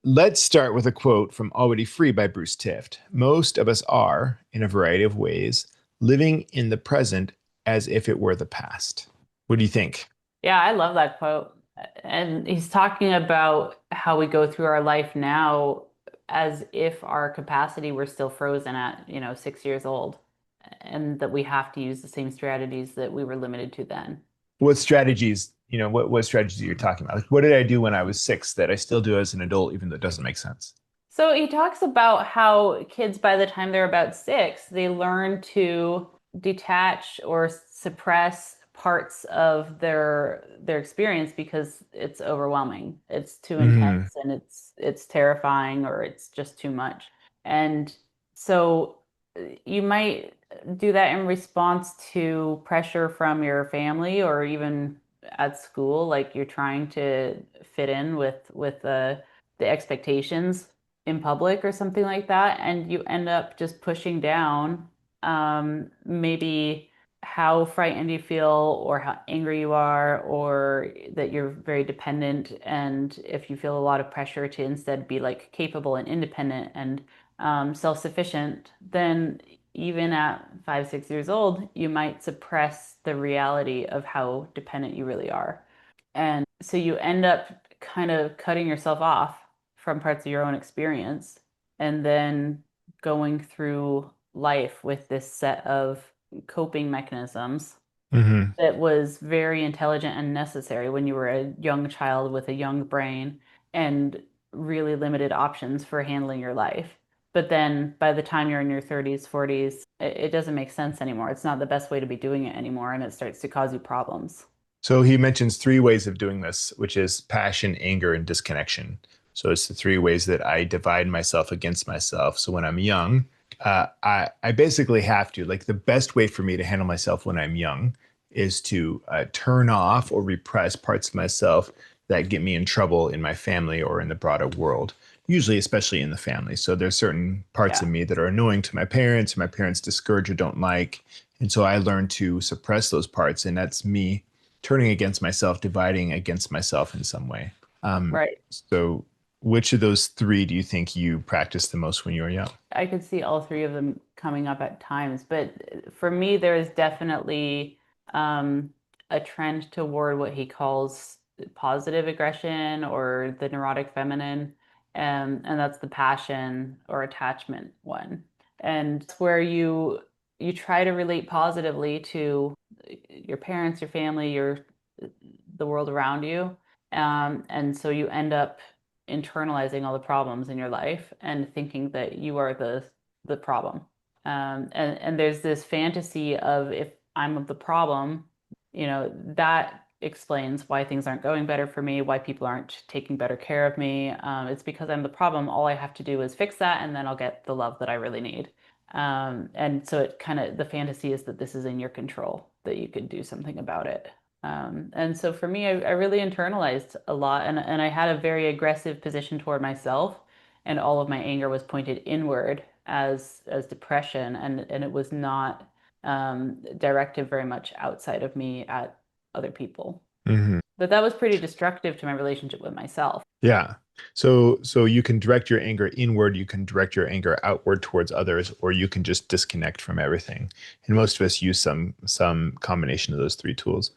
Let's start with a quote from Already Free by Bruce Tift. Most of us are, in a variety of ways, living in the present as if it were the past. What do you think? Yeah, I love that quote. And he's talking about how we go through our life now as if our capacity were still frozen at, 6 years old, and that we have to use the same strategies that we were limited to then. What strategies, what strategies are you talking about? Like, what did I do when I was six that I still do as an adult, even though it doesn't make sense? So he talks about how kids, by the time they're about 6, they learn to detach or suppress parts of their experience because it's overwhelming. It's too Hmm. intense and it's terrifying or it's just too much. And so you might do that in response to pressure from your family or even at school, like you're trying to fit in with the expectations in public or something like that, and you end up just pushing down maybe how frightened you feel or how angry you are or that you're very dependent. And if you feel a lot of pressure to instead be like capable and independent and self-sufficient, then even at 5, 6 years old, you might suppress the reality of how dependent you really are. And so you end up kind of cutting yourself off from parts of your own experience and then going through life with this set of coping mechanisms Hmm. that was very intelligent and necessary when you were a young child with a young brain and really limited options for handling your life. But then by the time you're in your 30s, 40s, it doesn't make sense anymore. It's not the best way to be doing it anymore, and it starts to cause you problems. So he mentions three ways of doing this, which is passion, anger, and disconnection. So it's the three ways that I divide myself against myself. So when I'm young, I basically have to, like, the best way for me to handle myself when I'm young is to turn off or repress parts of myself that get me in trouble in my family or in the broader world, usually, especially in the family. So there's certain parts of Yeah. me that are annoying to my parents, or my parents discourage or don't like. And so I learned to suppress those parts. And that's me turning against myself, dividing against myself in some way. Right. So, which of those three do you think you practiced the most when you were young? I could see all three of them coming up at times, but for me, there is definitely um, a trend toward what he calls positive aggression or the neurotic feminine, and that's the passion or attachment one. And it's where you try to relate positively to your parents, your family, the world around you, and so you end up internalizing all the problems in your life and thinking that you are the problem. And there's this fantasy of if I'm of the problem, that explains why things aren't going better for me, why people aren't taking better care of me. It's because I'm the problem. All I have to do is fix that, and then I'll get the love that I really need. And so it kind of the fantasy is that this is in your control, that you could do something about it. And so for me, I really internalized a lot, and I had a very aggressive position toward myself, and all of my anger was pointed inward as depression, and it was not directed very much outside of me at other people. Hmm. But that was pretty destructive to my relationship with myself. Yeah. So you can direct your anger inward, you can direct your anger outward towards others, or you can just disconnect from everything. And most of us use some combination of those three tools.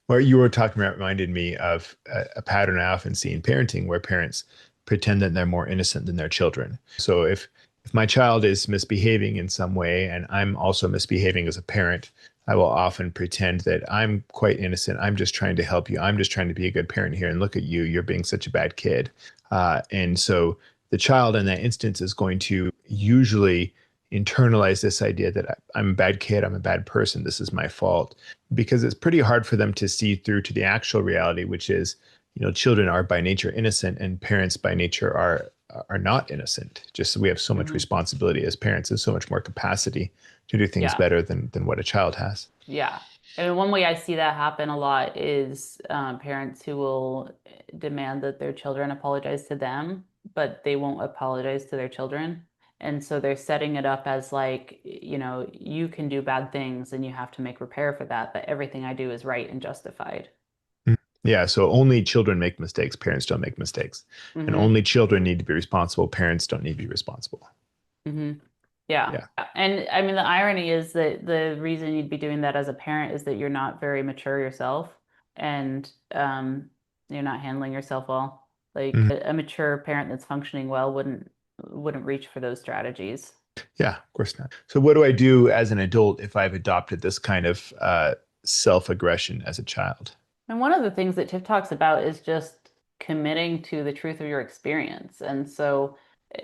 What you were talking about reminded me of a pattern I often see in parenting where parents pretend that they're more innocent than their children. So if my child is misbehaving in some way and I'm also misbehaving as a parent, I will often pretend that I'm quite innocent. I'm just trying to help you. I'm just trying to be a good parent here. And look at you, you're being such a bad kid. And so the child in that instance is going to usually internalize this idea that I'm a bad kid, I'm a bad person, this is my fault, because it's pretty hard for them to see through to the actual reality, which is, children are by nature innocent and parents by nature are not innocent. Just we have so much Hmm. responsibility as parents and so much more capacity to do things Yeah. better than what a child has. Yeah. I mean, one way I see that happen a lot is parents who will demand that their children apologize to them, but they won't apologize to their children. And so they're setting it up as like, you can do bad things and you have to make repair for that, but everything I do is right and justified. Yeah, so only children make mistakes, parents don't make mistakes. And Mm-hmm. only children need to be responsible, parents don't need to be responsible. Mm-hmm. Yeah. Yeah. And I mean, the irony is that the reason you'd be doing that as a parent is that you're not very mature yourself and you're not handling yourself well. Like Mhm. a mature parent that's functioning well wouldn't reach for those strategies. Yeah, of course not. So what do I do as an adult if I've adopted this kind of self-aggression as a child? And one of the things that Tiff talks about is just committing to the truth of your experience. And so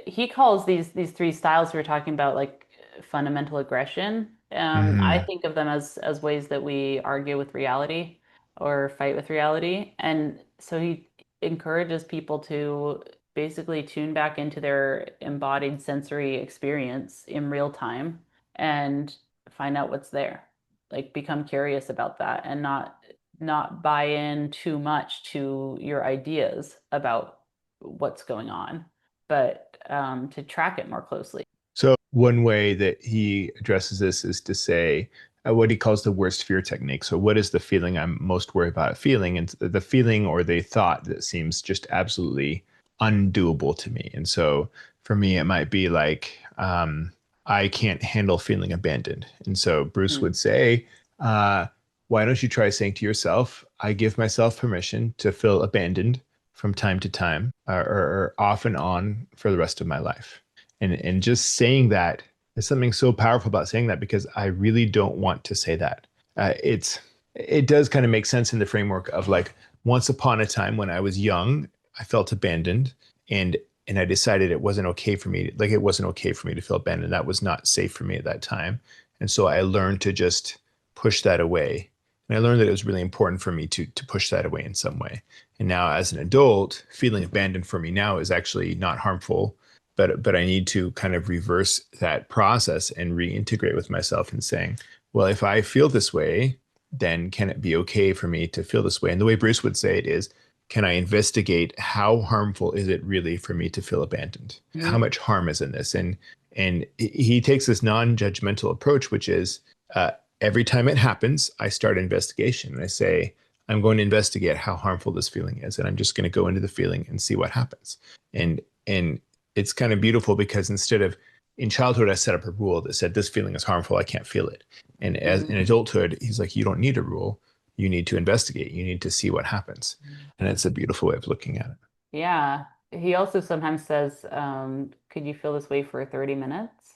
he calls these three styles we were talking about like fundamental aggression. I Hmm. think of them as ways that we argue with reality or fight with reality. And so he encourages people to basically tune back into their embodied sensory experience in real time and find out what's there. Like become curious about that and not buy in too much to your ideas about what's going on, but to track it more closely. So one way that he addresses this is to say what he calls the worst fear technique. So what is the feeling I'm most worried about feeling? And the feeling or the thought that seems just absolutely undoable to me. And so for me, it might be like, I can't handle feeling abandoned. And so Bruce Mm-hmm. would say, uh, why don't you try saying to yourself, I give myself permission to feel abandoned from time to time or off and on for the rest of my life. And just saying that is something so powerful about saying that because I really don't want to say that. It does kind of make sense in the framework of like once upon a time when I was young, I felt abandoned and and I decided it wasn't okay for me. Like it wasn't okay for me to feel abandoned. That was not safe for me at that time. And so I learned to just push that away. And I learned that it was really important for me to push that away in some way. And now as an adult, feeling abandoned for me now is actually not harmful, but I need to kind of reverse that process and reintegrate with myself and saying, well, if I feel this way, then can it be okay for me to feel this way? And the way Bruce would say it is, can I investigate how harmful is it really for me to feel abandoned? How Mm-hmm. much harm is in this? And he takes this non-judgmental approach, which is every time it happens, I start an investigation and I say, I'm going to investigate how harmful this feeling is, and I'm just going to go into the feeling and see what happens. And it's kind of beautiful because instead of in childhood, I set up a rule that said this feeling is harmful, I can't feel it. And as Mm-hmm. in adulthood, he's like, you don't need a rule. You need to investigate. You need to see what happens. And it's a beautiful way of looking at it. Yeah. He also sometimes says, could you feel this way for 30 minutes?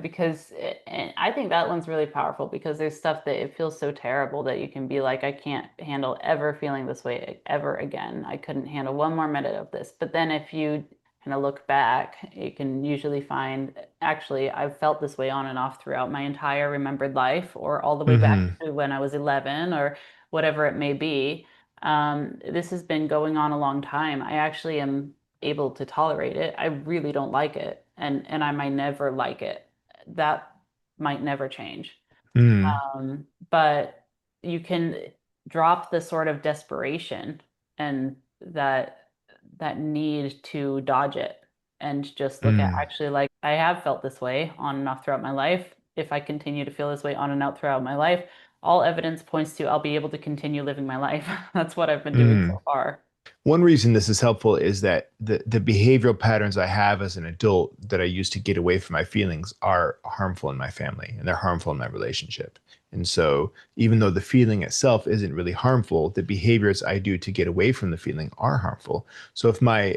Because and I think that one's really powerful because there's stuff that it feels so terrible that you can be like, I can't handle ever feeling this way ever again. I couldn't handle one more minute of this. But then if you kind of look back, you can usually find, actually, I've felt this way on and off throughout my entire remembered life or all the way back Mm-hmm. to when I was 11 or whatever it may be. This has been going on a long time. I actually am able to tolerate it. I really don't like it, and I might never like it. That might never change. Mm, But you can drop the sort of desperation and that need to dodge it and just look at mm, actually like I have felt this way on and off throughout my life. If I continue to feel this way on and out throughout my life, all evidence points to I'll be able to continue living my life. That's what I've been doing mm. so far. One reason this is helpful is that the behavioral patterns I have as an adult that I use to get away from my feelings are harmful in my family and they're harmful in my relationship. And so, even though the feeling itself isn't really harmful, the behaviors I do to get away from the feeling are harmful. So, if my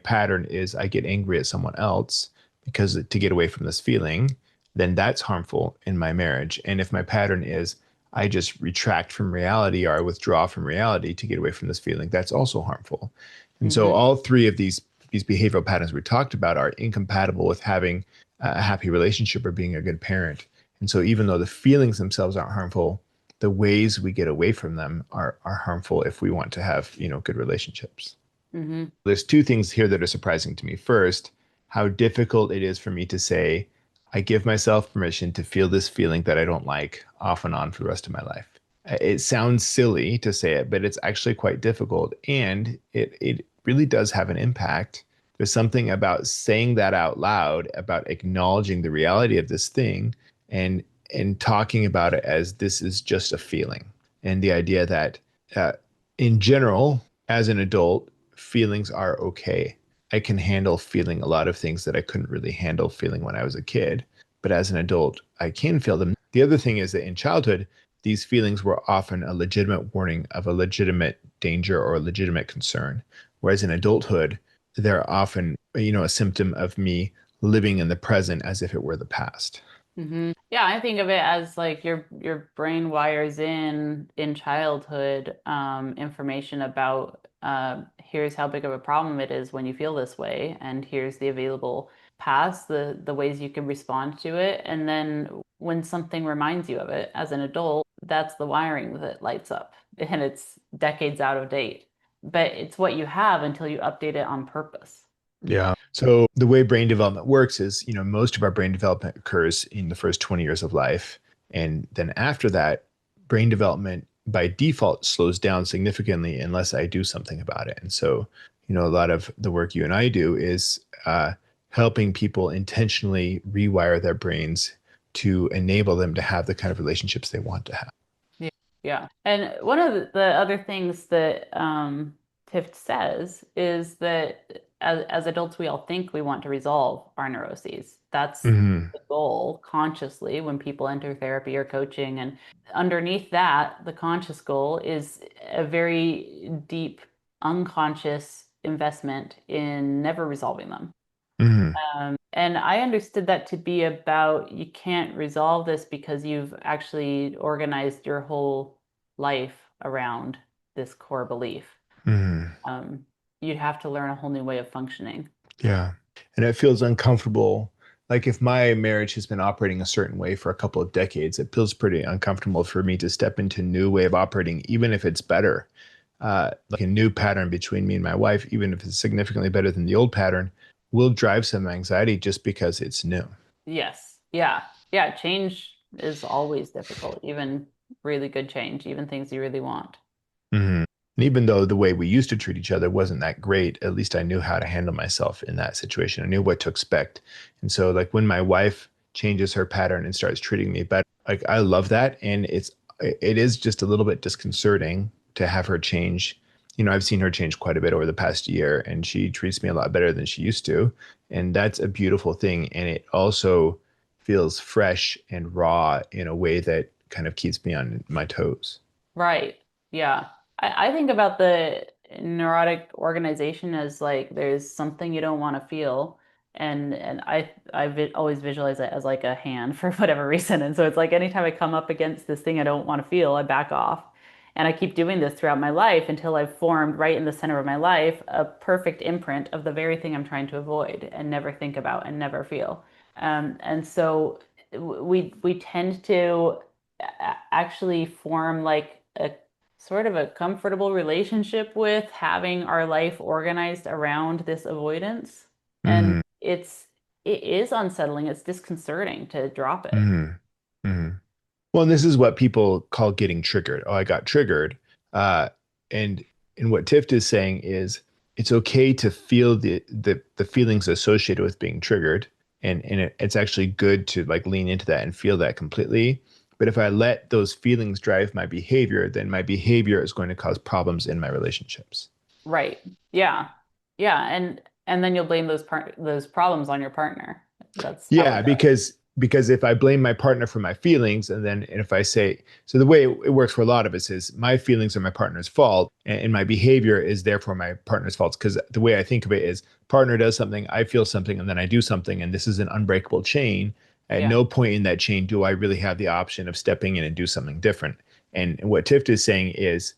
pattern is I get angry at someone else because to get away from this feeling, then that's harmful in my marriage. And if my pattern is I just retract from reality or I withdraw from reality to get away from this feeling, that's also harmful. And so Hmm. all three of these behavioral patterns we talked about are incompatible with having a happy relationship or being a good parent. And so even though the feelings themselves aren't harmful, the ways we get away from them are harmful if we want to have, good relationships. Hmm. There's two things here that are surprising to me. First, how difficult it is for me to say, I give myself permission to feel this feeling that I don't like off and on for the rest of my life. It sounds silly to say it, but it's actually quite difficult. And it really does have an impact. There's something about saying that out loud, about acknowledging the reality of this thing and and talking about it as this is just a feeling. And the idea that in general, as an adult, feelings are okay. I can handle feeling a lot of things that I couldn't really handle feeling when I was a kid. But as an adult, I can feel them. The other thing is that in childhood, these feelings were often a legitimate warning of a legitimate danger or a legitimate concern. Whereas in adulthood, they're often, a symptom of me living in the present as if it were the past. Yeah, I think of it as like your brain wires in childhood information about here's how big of a problem it is when you feel this way, and here's the available paths, the ways you can respond to it, and then when something reminds you of it as an adult, that's the wiring that lights up, and it's decades out of date, but it's what you have until you update it on purpose. Yeah. So the way brain development works is, most of our brain development occurs in the first 20 years of life. And then after that, brain development by default slows down significantly unless I do something about it. And so, a lot of the work you and I do is helping people intentionally rewire their brains to enable them to have the kind of relationships they want to have. Yeah. Yeah. And one of the other things that Tift says is that as adults, we all think we want to resolve our neuroses. That's Hmm. the goal consciously when people enter therapy or coaching. And underneath that, the conscious goal is a very deep, unconscious investment in never resolving them. Hmm. And I understood that to be about you can't resolve this because you've actually organized your whole life around this core belief. Hmm. Um, you'd have to learn a whole new way of functioning. Yeah. And it feels uncomfortable. Like if my marriage has been operating a certain way for a couple of decades, it feels pretty uncomfortable for me to step into a new way of operating, even if it's better. Like a new pattern between me and my wife, even if it's significantly better than the old pattern, will drive some anxiety just because it's new. Yes. Yeah. Yeah. Change is always difficult, even really good change, even things you really want. Hmm. And even though the way we used to treat each other wasn't that great, at least I knew how to handle myself in that situation. I knew what to expect. And so, like when my wife changes her pattern and starts treating me better, like I love that. And it is just a little bit disconcerting to have her change. I've seen her change quite a bit over the past year, and she treats me a lot better than she used to. And that's a beautiful thing. And it also feels fresh and raw in a way that kind of keeps me on my toes. Right. Yeah. I think about the neurotic organization as like there's something you don't want to feel. And always visualize it as like a hand for whatever reason. And so it's like anytime I come up against this thing I don't want to feel, I back off. And I keep doing this throughout my life until I've formed right in the center of my life a perfect imprint of the very thing I'm trying to avoid and never think about and never feel. And so we tend to actually form like a sort of a comfortable relationship with having our life organized around this avoidance. And Hmm. it is unsettling. It's disconcerting to drop it. Hmm. Hmm. Well, and this is what people call getting triggered. Oh, I got triggered. Uh, and and what Tift is saying is it's okay to feel the feelings associated with being triggered, and it's actually good to like lean into that and feel that completely. But if I let those feelings drive my behavior, then my behavior is going to cause problems in my relationships. Right. Yeah. Yeah. And then you'll blame those problems on your partner. That's how it Yeah, goes. because if I blame my partner for my feelings, and if I say so, the way it works for a lot of us is my feelings are my partner's fault, and my behavior is therefore my partner's fault. Because the way I think of it is, partner does something, I feel something, and then I do something, and this is an unbreakable chain. At Yeah. no point in that chain do I really have the option of stepping in and do something different. And what Tift is saying is,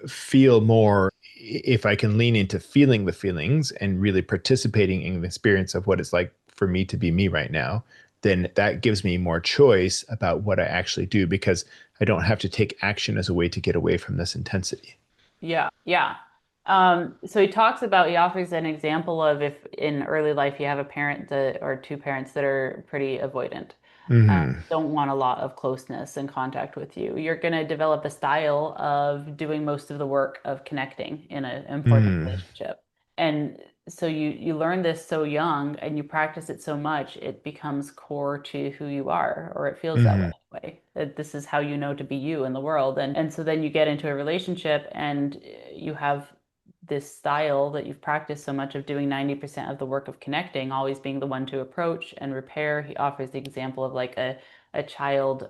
feel more if I can lean into feeling the feelings and really participating in the experience of what it's like for me to be me right now, then that gives me more choice about what I actually do because I don't have to take action as a way to get away from this intensity. Yeah, yeah. So he offers an example of if in early life you have a parent that, or two parents that are pretty avoidant, Hmm. don't want a lot of closeness and contact with you. You're going to develop a style of doing most of the work of connecting in an important Hmm. relationship. And so you learn this so young and you practice it so much, it becomes core to who you are, or it feels that way Hmm. anyway. That this is how you know to be you in the world. And so then you get into a relationship and you have this style that you've practiced so much of doing 90% of the work of connecting, always being the one to approach and repair. He offers the example of like a child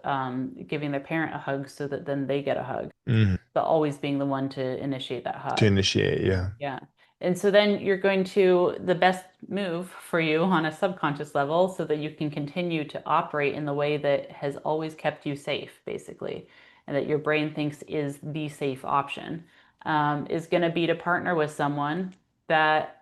giving their parent a hug so that then they get a hug, Hmm. but always being the one to initiate that To hug. initiate, yeah. Yeah. And so then you're going to, the best move for you on a subconscious level so that you can continue to operate in the way that has always kept you safe, basically, and that your brain thinks is the safe option, is going to be to partner with someone that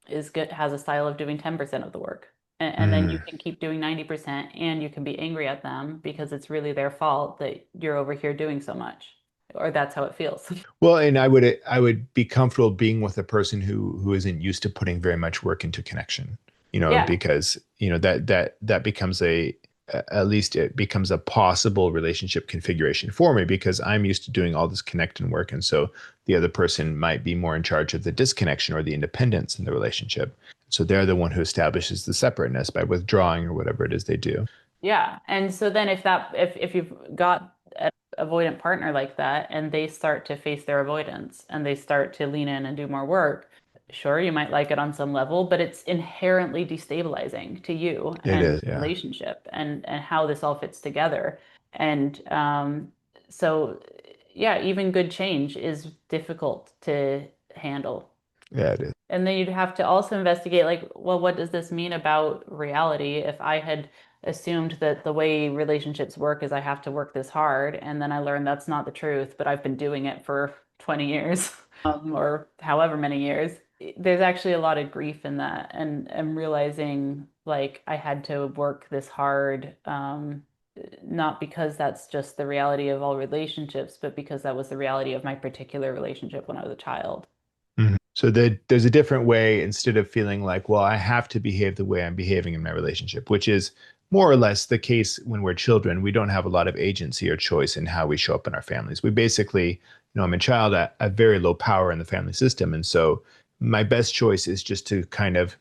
is good, has a style of doing 10% of the work. And then you Hmm. can keep doing 90% and you can be angry at them because it's really their fault that you're over here doing so much, or that's how it feels. Well, and I would be comfortable being with a person who isn't used to putting very much work into connection, Yeah. because that becomes at least it becomes a possible relationship configuration for me because I'm used to doing all this connecting work, and so the other person might be more in charge of the disconnection or the independence in the relationship. So they're the one who establishes the separateness by withdrawing or whatever it is they do. Yeah. And so then if you've got an avoidant partner like that and they start to face their avoidance and they start to lean in and do more work, sure, you might like it on some level, but it's inherently destabilizing to you It and is, yeah. relationship and how this all fits together. And so yeah, even good change is difficult to handle. Yeah, it is. And then you'd have to also investigate, like, well, what does this mean about reality? If I had assumed that the way relationships work is I have to work this hard, and then I learned that's not the truth, but I've been doing it for 20 years, or however many years, there's actually a lot of grief in that. And I'm realizing like I had to work this hard, not because that's just the reality of all relationships, but because that was the reality of my particular relationship when I was a child. Mhm. So there's a different way instead of feeling like, well, I have to behave the way I'm behaving in my relationship, which is more or less the case when we're children. We don't have a lot of agency or choice in how we show up in our families. We basically, I'm a child at very low power in the family system. And so my best choice is just to kind of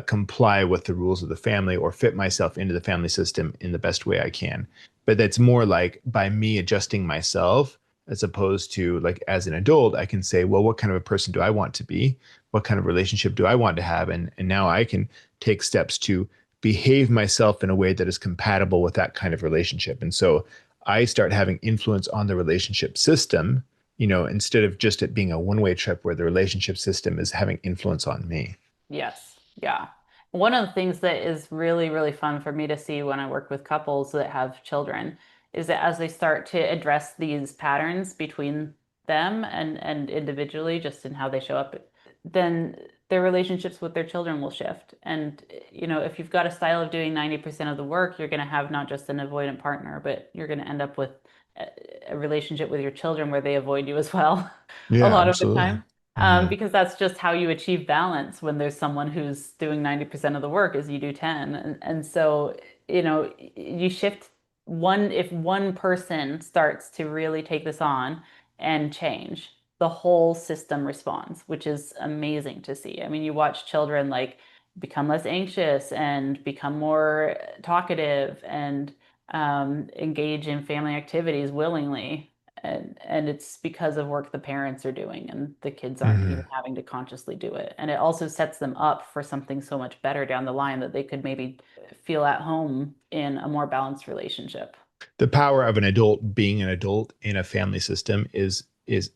comply with the rules of the family or fit myself into the family system in the best way I can. But that's more like by me adjusting myself as opposed to like as an adult, I can say, well, what kind of a person do I want to be? What kind of relationship do I want to have? And now I can take steps to behave myself in a way that is compatible with that kind of relationship. And so I start having influence on the relationship system, instead of just it being a one-way trip where the relationship system is having influence on me. Yes. Yeah. One of the things that is really, really fun for me to see when I work with couples that have children is that as they start to address these patterns between them and individually, just in how they show up, then their relationships with their children will shift. And, if you've got a style of doing 90% of the work, you're going to have not just an avoidant partner, but you're going to end up with a, a relationship with your children where they avoid you as well, a Yeah, lot of the absolutely. time, Hmm. because that's just how you achieve balance when there's someone who's doing 90% of the work as you do 10. And so, you shift if one person starts to really take this on and change, the whole system responds, which is amazing to see. I mean, you watch children like become less anxious and become more talkative and engage in family activities willingly, and it's because of work the parents are doing and the kids aren't even Hmm. having to consciously do it. And it also sets them up for something so much better down the line that they could maybe feel at home in a more balanced relationship. The power of an adult being an adult in a family system is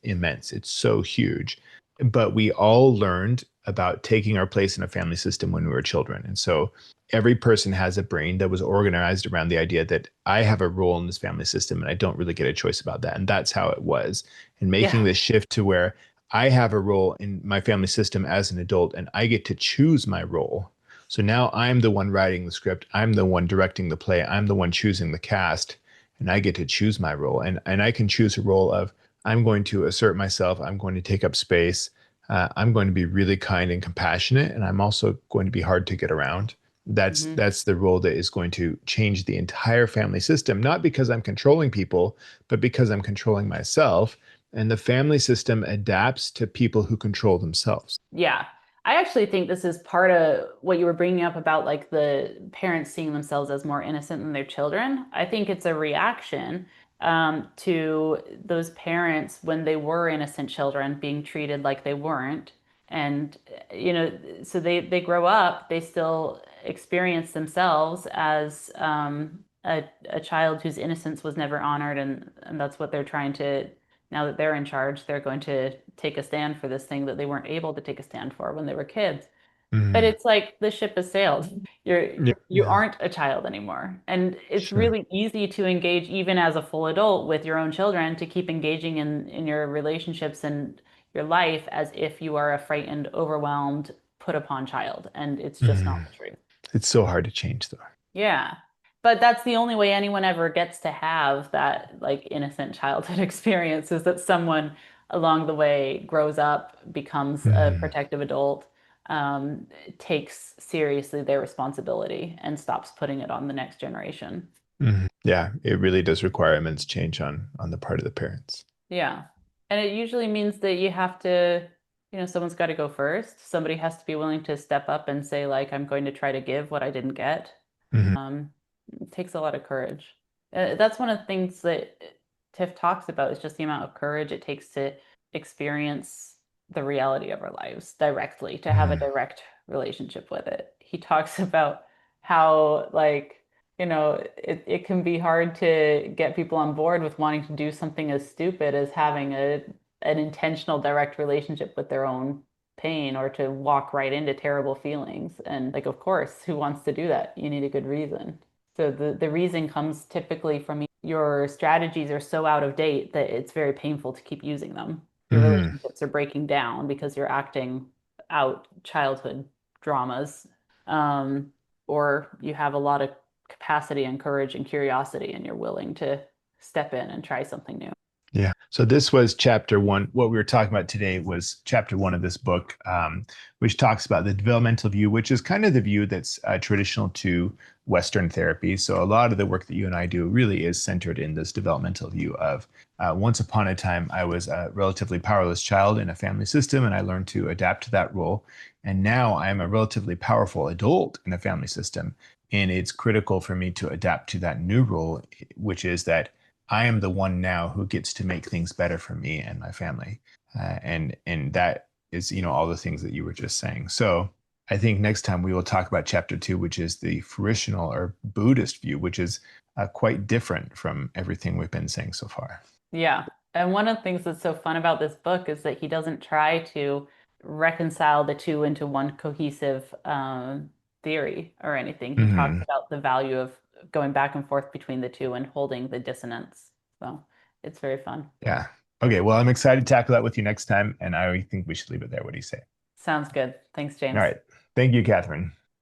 immense. It's so huge. But we all learned about taking our place in a family system when we were children. And so every person has a brain that was organized around the idea that I have a role in this family system and I don't really get a choice about that. And that's how it was. And making Yeah. this shift to where I have a role in my family system as an adult and I get to choose my role. So now I'm the one writing the script. I'm the one directing the play. I'm the one choosing the cast, and I get to choose my role. And I can choose a role of I'm going to assert myself. I'm going to take up space. I'm going to be really kind and compassionate, and I'm also going to be hard to get around. That's Hmm. that's the role that is going to change the entire family system, not because I'm controlling people, but because I'm controlling myself. And the family system adapts to people who control themselves. Yeah. I actually think this is part of what you were bringing up about like the parents seeing themselves as more innocent than their children. I think it's a reaction to those parents when they were innocent children being treated like they weren't. And, so they grow up, they still experience themselves as a child whose innocence was never honored. And that's what they're trying to now that they're in charge, they're going to take a stand for this thing that they weren't able to take a stand for when they were kids. But Mm. it's like the ship has sailed. Yeah, You yeah, aren't a child anymore. And it's sure. really easy to engage even as a full adult with your own children to keep engaging in your relationships and your life as if you are a frightened, overwhelmed, put upon child. And it's just not Mm. the truth. It's so hard to change, though. Yeah. But that's the only way anyone ever gets to have that like innocent childhood experience is that someone along the way grows up, becomes a Mm. protective adult, takes seriously their responsibility and stops putting it on the next generation. Mm. Yeah, it really does require immense change on the part of the parents. Yeah. And it usually means that you have to, someone's got to go first. Somebody has to be willing to step up and say, like, I'm going to try to give what I didn't get. Mhm. Um, it takes a lot of courage. That's one of the things that Tiff talks about is just the amount of courage it takes to experience the reality of our lives directly, to have a Mm. direct relationship with it. He talks about how, like, it can be hard to get people on board with wanting to do something as stupid as having an intentional direct relationship with their own pain or to walk right into terrible feelings. And like, of course, who wants to do that? You need a good reason. So the reason comes typically from your strategies are so out of date that it's very painful to keep using them. Your Mhm. relationships are breaking down because you're acting out childhood dramas. Um, or you have a lot of capacity and courage and curiosity and you're willing to step in and try something new. Yeah. So this was chapter one. What we were talking about today was chapter one of this book, which talks about the developmental view, which is kind of the view that's traditional to Western therapy. So a lot of the work that you and I do really is centered in this developmental view of once upon a time, I was a relatively powerless child in a family system, and I learned to adapt to that role. And now I am a relatively powerful adult in a family system. And it's critical for me to adapt to that new role, which is that I am the one now who gets to make things better for me and my family, and that is all the things that you were just saying. So I think next time we will talk about chapter two, which is the fruitional or Buddhist view, which is quite different from everything we've been saying so far. Yeah. And one of the things that's so fun about this book is that he doesn't try to reconcile the two into one cohesive theory or anything. He talks Mhm. about the value of going back and forth between the two and holding the dissonance. So it's very fun. Yeah. Okay. Well, I'm excited to tackle that with you next time, and I think we should leave it there. What do you say? Sounds good. Thanks, All James. right. Thank you, Catherine.